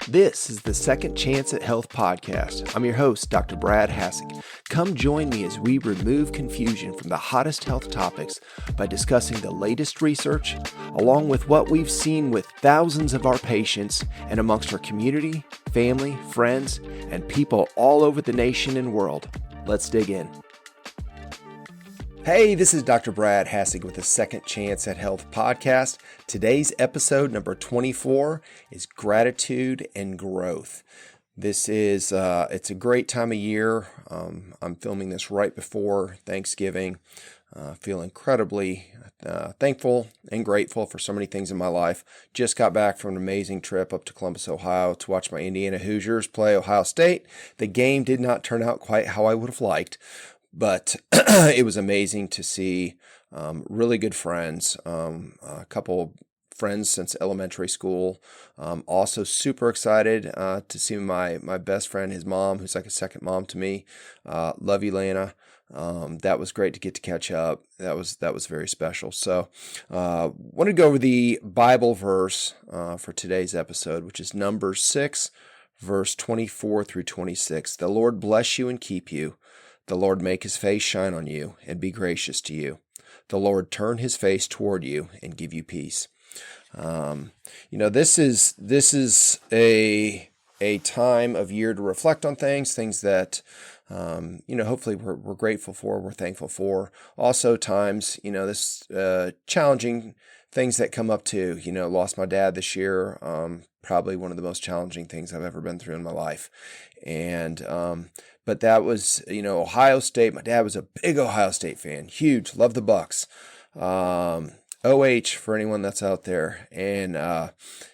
This is the Second Chance at Health podcast. I'm your host, Dr. Brad Hassig. Come join me as we remove confusion from the hottest health topics by discussing the latest research, along with what we've seen with thousands of our patients and amongst our community, family, friends, and people all over the nation and world. Let's dig in. Hey, this is Dr. Brad Hassig with the Second Chance at Health podcast. Today's episode number 24 is gratitude and growth. This is, it's a great time of year. I'm filming this right before Thanksgiving. Feel incredibly thankful and grateful for so many things in my life. Just got back from an amazing trip up to Columbus, Ohio to watch my Indiana Hoosiers play Ohio State. The game did not turn out quite how I would have liked, but it was amazing to see really good friends, a couple friends since elementary school. Also super excited to see my best friend, his mom, who's like a second mom to me. Love you, Lana. That was great to get to catch up. That was very special. So want to go over the Bible verse for today's episode, which is Numbers 6, verse 24 through 26. The Lord bless you and keep you. The Lord make his face shine on you and be gracious to you. The Lord turn his face toward you and give you peace. This is a time of year to reflect on things that, hopefully we're grateful for, we're thankful for. Also times, this challenging things that come up too. Lost my dad this year. Probably one of the most challenging things I've ever been through in my life. And, but that was, Ohio State. My dad was a big Ohio State fan, huge, loved the Bucks. OH for anyone that's out there. And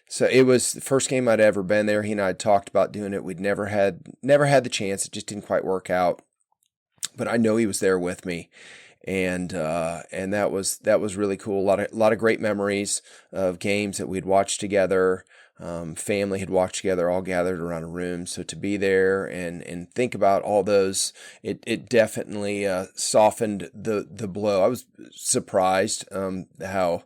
so it was the first game I'd ever been there. He and I had talked about doing it. We'd never had the chance. It just didn't quite work out. But I know he was there with me. And that was really cool. A lot of great memories of games that we'd watched together. Family had watched together, all gathered around a room. So to be there and think about all those, it definitely softened the blow. I was surprised how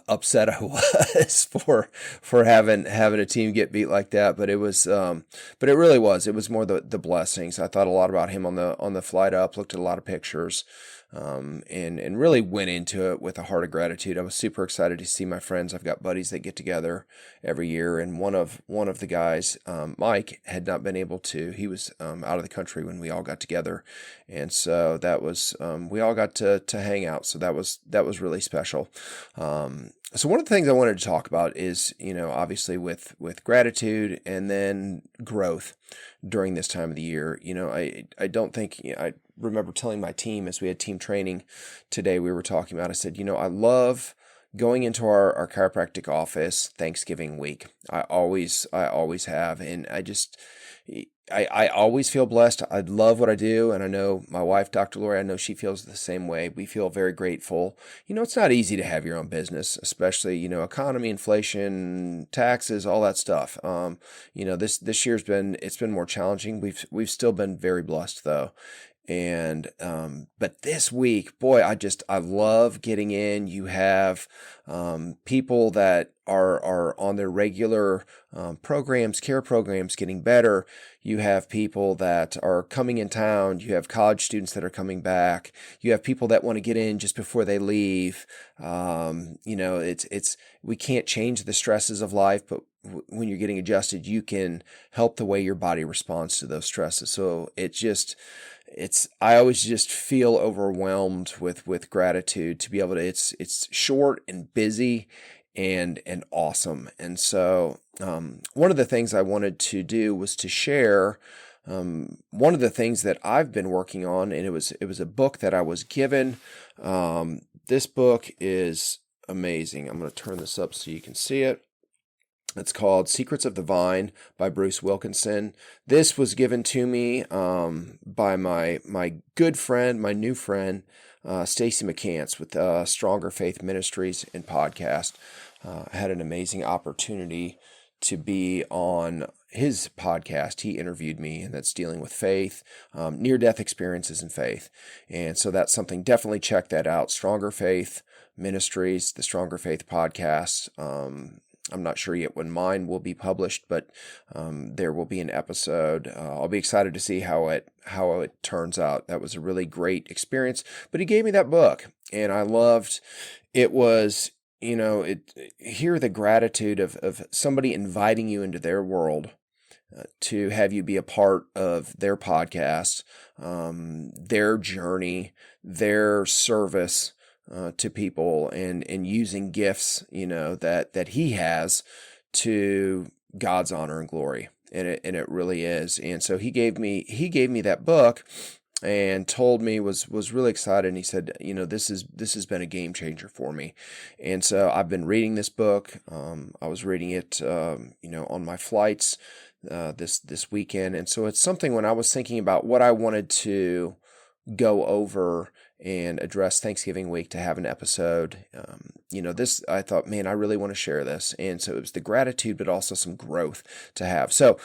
upset I was for having a team get beat like that. But it was, but it really was. It was more the blessings. I thought a lot about him on the flight up. Looked at a lot of pictures. And really went into it with a heart of gratitude. I was super excited to see my friends. I've got buddies that get together every year, and one of the guys, Mike, had not been able to. He was out of the country when we all got together, and so that was we all got to hang out. So that was really special. So one of the things I wanted to talk about is, obviously with gratitude and then growth during this time of the year. I don't think, I remember telling my team as we had team training today, we were talking about, I said, I love going into our chiropractic office Thanksgiving week. I always have. And I always feel blessed. I love what I do. And I know my wife, Dr. Lori, I know she feels the same way. We feel very grateful. It's not easy to have your own business, especially, economy, inflation, taxes, all that stuff. This year's been more challenging. We've still been very blessed though. And, but this week, boy, I love getting in. You have, people that are on their regular, care programs getting better. You have people that are coming in town. You have college students that are coming back. You have people that want to get in just before they leave. We can't change the stresses of life, but when you're getting adjusted, you can help the way your body responds to those stresses. So I always just feel overwhelmed with gratitude to be able to, it's short and busy and awesome. And so, one of the things I wanted to do was to share, one of the things that I've been working on, and it was a book that I was given. This book is amazing. I'm going to turn this up so you can see it. It's called Secrets of the Vine by Bruce Wilkinson. This was given to me by my good friend, my new friend, Stacy McCants with Stronger Faith Ministries and podcast. I had an amazing opportunity to be on his podcast. He interviewed me, and that's dealing with faith, near-death experiences in faith. And so that's something, definitely check that out. Stronger Faith Ministries, the Stronger Faith podcast. I'm not sure yet when mine will be published, but there will be an episode. I'll be excited to see how it turns out. That was a really great experience. But he gave me that book, and I loved. It was, hear the gratitude of somebody inviting you into their world, to have you be a part of their podcast, their journey, their service to people, and using gifts, that he has to God's honor and glory. And it really is. And so he gave me that book and told me, was really excited. And he said, this has been a game changer for me. And so I've been reading this book. I was reading it, on my flights, this weekend. And so it's something, when I was thinking about what I wanted to go over and address Thanksgiving week, to have an episode, this, I thought, man, I really want to share this. And so it was the gratitude, but also some growth to have. So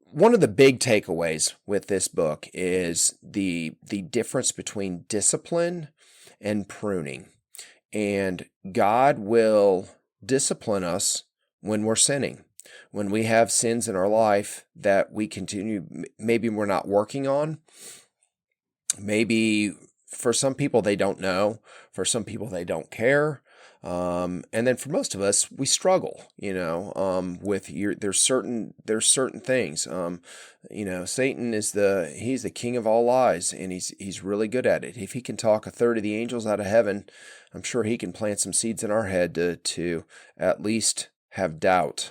one of the big takeaways with this book is the difference between discipline and pruning. And God will discipline us when we're sinning. When we have sins in our life that we continue, maybe we're not working on, maybe for some people they don't know, for some people they don't care, and then for most of us we struggle, with there's certain things. Satan is he's the king of all lies, and he's really good at it. If he can talk a third of the angels out of heaven, I'm sure he can plant some seeds in our head to at least have doubt.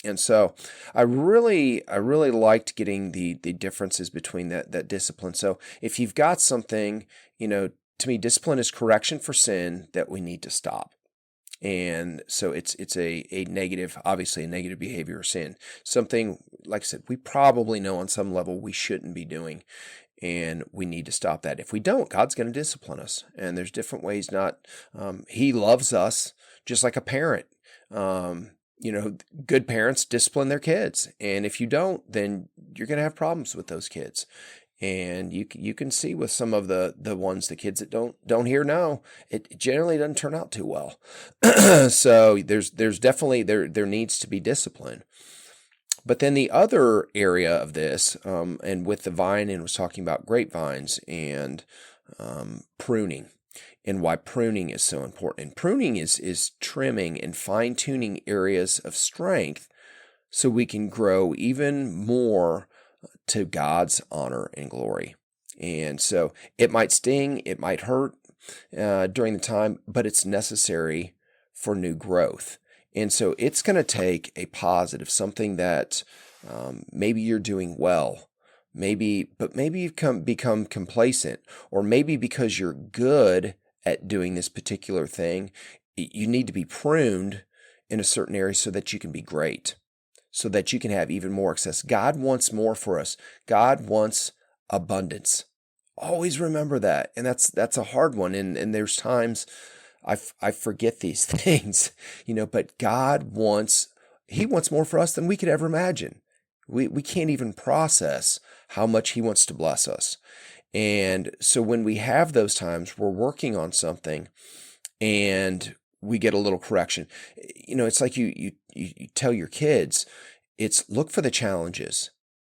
And so I really liked getting the differences between that discipline. So if you've got something, to me, discipline is correction for sin that we need to stop. And so it's a negative, obviously a negative behavior or sin, something, like I said, we probably know on some level we shouldn't be doing, and we need to stop that. If we don't, God's going to discipline us. And there's different ways. He loves us just like a parent. Good parents discipline their kids. And if you don't, then you're going to have problems with those kids. And you can see with some of the kids that don't hear no, it generally doesn't turn out too well. So there's definitely, there needs to be discipline. But then the other area of this, and with the vine, and was talking about grapevines and pruning, and why pruning is so important. And pruning is trimming and fine-tuning areas of strength so we can grow even more to God's honor and glory. And so it might sting, it might hurt during the time, but it's necessary for new growth. And so it's going to take a positive, something that maybe you're doing well, but maybe you've become complacent, or maybe because you're good at doing this particular thing, you need to be pruned in a certain area so that you can be great, so that you can have even more access. God wants more for us. God wants abundance. Always remember that. And that's a hard one. And there's times I forget these things, but God wants more for us than we could ever imagine. We can't even process how much he wants to bless us. And so when we have those times, we're working on something and we get a little correction. It's like you tell your kids, it's look for the challenges.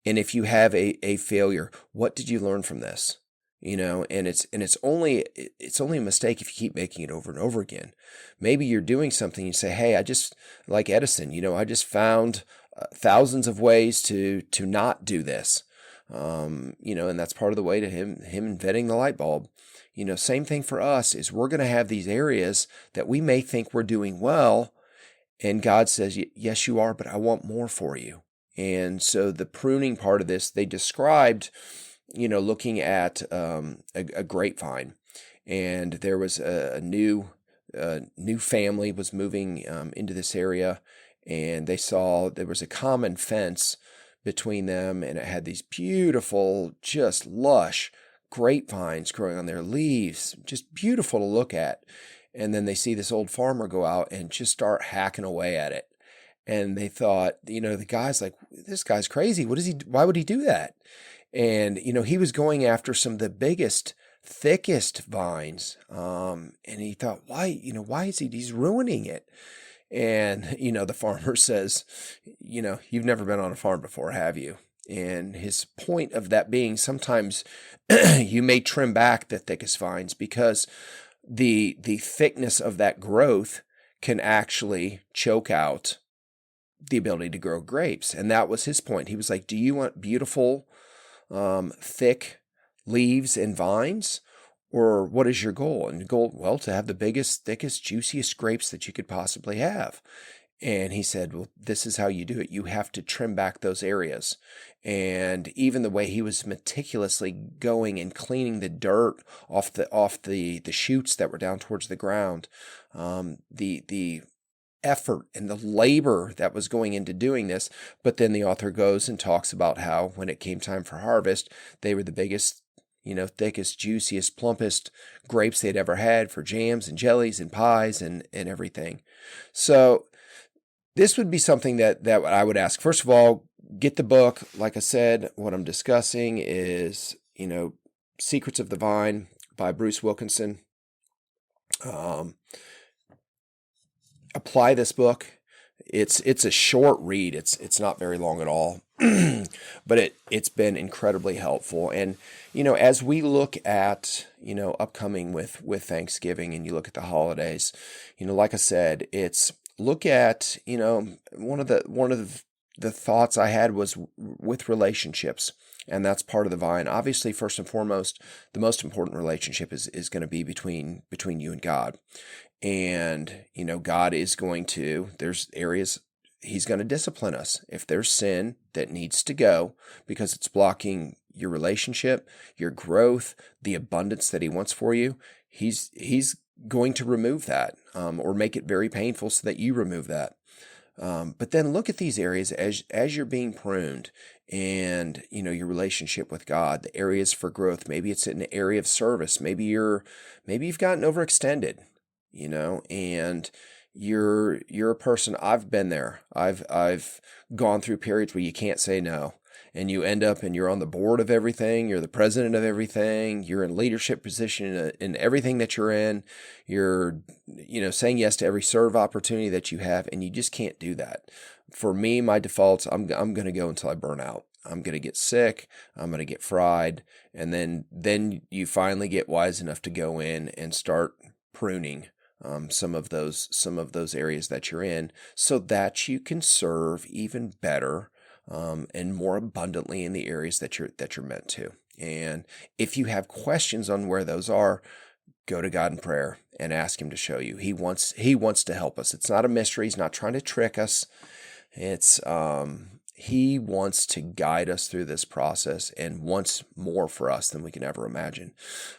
And if you have a failure, what did you learn from this? And it's only a mistake if you keep making it over and over again. Maybe you're doing something, you say, hey, I just, like Edison, I just found thousands of ways to not do this. And that's part of the way to him inventing the light bulb. Same thing for us is we're going to have these areas that we may think we're doing well. And God says, yes, you are, but I want more for you. And so the pruning part of this, they described, looking at a grapevine, and there was a new family was moving into this area, and they saw there was a common fence between them, and it had these beautiful, just lush grapevines growing on their leaves, just beautiful to look at. And then they see this old farmer go out and just start hacking away at it. And they thought, the guy's like, this guy's crazy. Why would he do that? And, he was going after some of the biggest, thickest vines. And he thought, why is he's ruining it? And, the farmer says, you've never been on a farm before, have you? And his point of that being sometimes you may trim back the thickest vines because the thickness of that growth can actually choke out the ability to grow grapes. And that was his point. He was like, do you want beautiful, thick leaves and vines? Or what is your goal? And the goal, well, to have the biggest, thickest, juiciest grapes that you could possibly have. And he said, well, this is how you do it. You have to trim back those areas. And even the way he was meticulously going and cleaning the dirt off the shoots that were down towards the ground, the effort and the labor that was going into doing this. But then the author goes and talks about how when it came time for harvest, they were the biggest, thickest, juiciest, plumpest grapes they'd ever had for jams and jellies and pies and everything. So this would be something that I would ask. First of all, get the book. Like I said, what I'm discussing is, Secrets of the Vine by Bruce Wilkinson. Apply this book. It's a short read. It's not very long at all, but it's been incredibly helpful. And as we look at upcoming with Thanksgiving, and you look at the holidays, like I said, it's look at one of the thoughts I had was with relationships, and that's part of the vine. Obviously, first and foremost, the most important relationship is going to be between you and God. And, God is there's areas he's going to discipline us. If there's sin that needs to go because it's blocking your relationship, your growth, the abundance that he wants for you, he's going to remove that, or make it very painful so that you remove that. But then look at these areas as you're being pruned, and your relationship with God, the areas for growth. Maybe it's in an area of service. Maybe you've gotten overextended. And you're a person. I've been there. I've gone through periods where you can't say no, and you end up and you're on the board of everything. You're the president of everything. You're in leadership position in everything that you're in. You're, saying yes to every serve opportunity that you have, and you just can't do that. For me, my defaults, I'm going to go until I burn out. I'm going to get sick. I'm going to get fried. And then you finally get wise enough to go in and start pruning some of those areas that you're in, so that you can serve even better and more abundantly in the areas that you're meant to. And if you have questions on where those are, go to God in prayer and ask him to show you. He wants to help us. It's not a mystery. He's not trying to trick us. It's he wants to guide us through this process and wants more for us than we can ever imagine.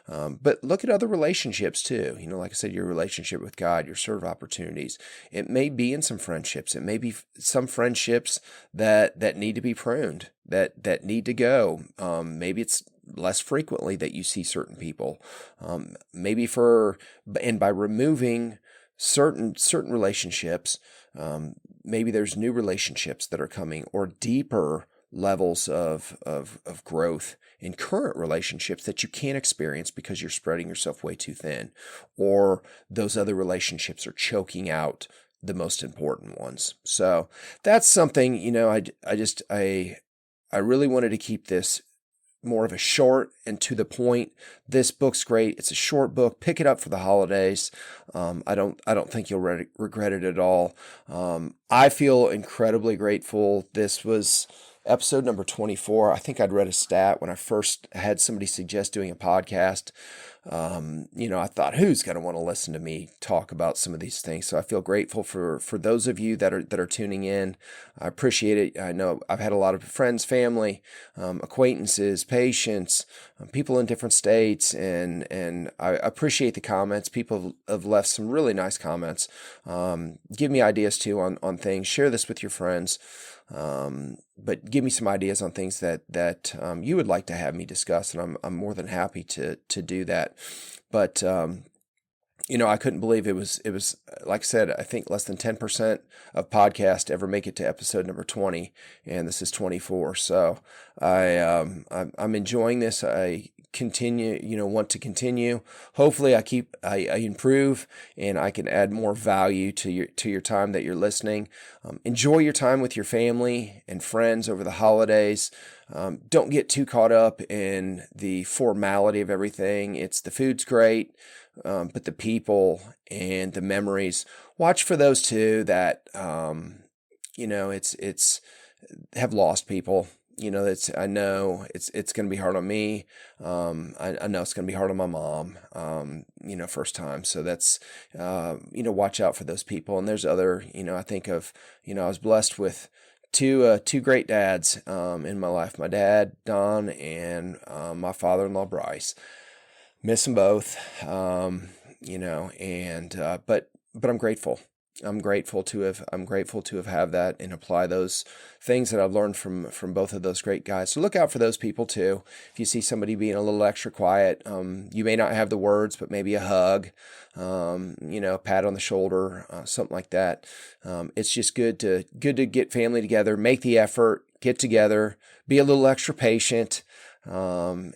But look at other relationships too. Like I said, your relationship with God, your serve opportunities. It may be in some friendships. It may be some friendships that need to be pruned, that need to go. Maybe it's less frequently that you see certain people. By removing certain relationships, maybe there's new relationships that are coming, or deeper levels of growth in current relationships that you can't experience because you're spreading yourself way too thin, or those other relationships are choking out the most important ones. So that's something, I really wanted to keep this more of a short and to the point. This book's great. It's a short book. Pick it up for the holidays. I don't think you'll regret it at all. I feel incredibly grateful. This was episode number 24. I think I'd read a stat when I first had somebody suggest doing a podcast. I thought, who's going to want to listen to me talk about some of these things? So I feel grateful for those of you that are tuning in. I appreciate it. I know I've had a lot of friends, family, acquaintances, patients, people in different states, and I appreciate the comments. People have left some really nice comments. Give me ideas too on things. Share this with your friends. But give me some ideas on things that you would like to have me discuss, and I'm more than happy to do that. But I couldn't believe it was like I said, I think less than 10% of podcasts ever make it to episode number 20, and this is 24. So I'm enjoying this. I want to continue. Hopefully I improve and I can add more value to your time that you're listening. Enjoy your time with your family and friends over the holidays. Don't get too caught up in the formality of everything. The food's great, but the people and the memories, watch for those too that, it's have lost people. I know it's going to be hard on me. I know it's going to be hard on my mom, first time. So that's, watch out for those people. And there's other, I think of, I was blessed with two great dads, in my life, my dad, Don, and, my father-in-law, Bryce. Miss them both, but I'm grateful. I'm grateful to have had that and apply those things that I've learned from both of those great guys. So look out for those people too. If you see somebody being a little extra quiet, you may not have the words, but maybe a hug, a pat on the shoulder, something like that. It's just good to get family together, make the effort, get together, be a little extra patient. Remember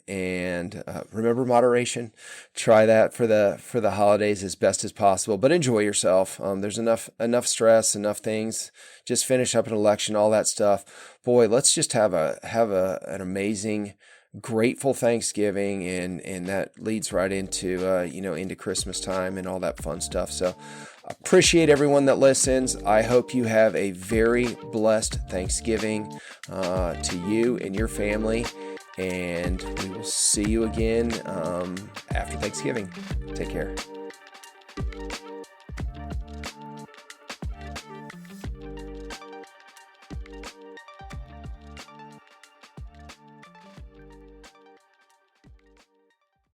moderation. Try that for the holidays as best as possible, but enjoy yourself. There's enough stress, enough things. Just finish up an election, all that stuff. Boy, let's just have an amazing, grateful Thanksgiving, and that leads right into into Christmas time and all that fun stuff. So appreciate everyone that listens. I hope you have a very blessed Thanksgiving to you and your family. And we will see you again after Thanksgiving. Take care.